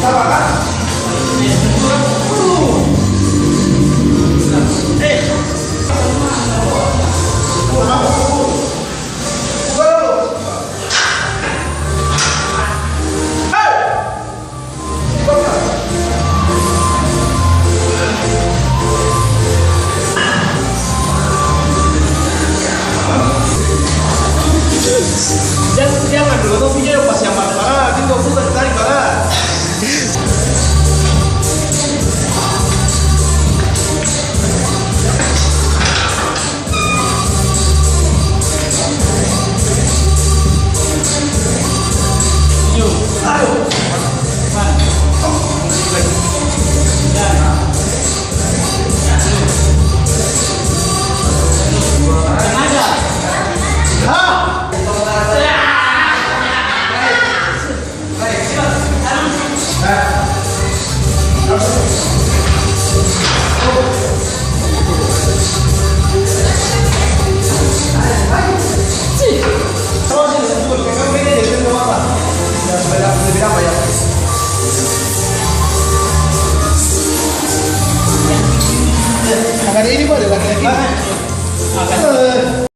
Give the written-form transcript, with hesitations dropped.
Sama kan? Jangan dulu tuh video pas yang marah gitu aku kan tarik banget. Agak ini boleh lagi.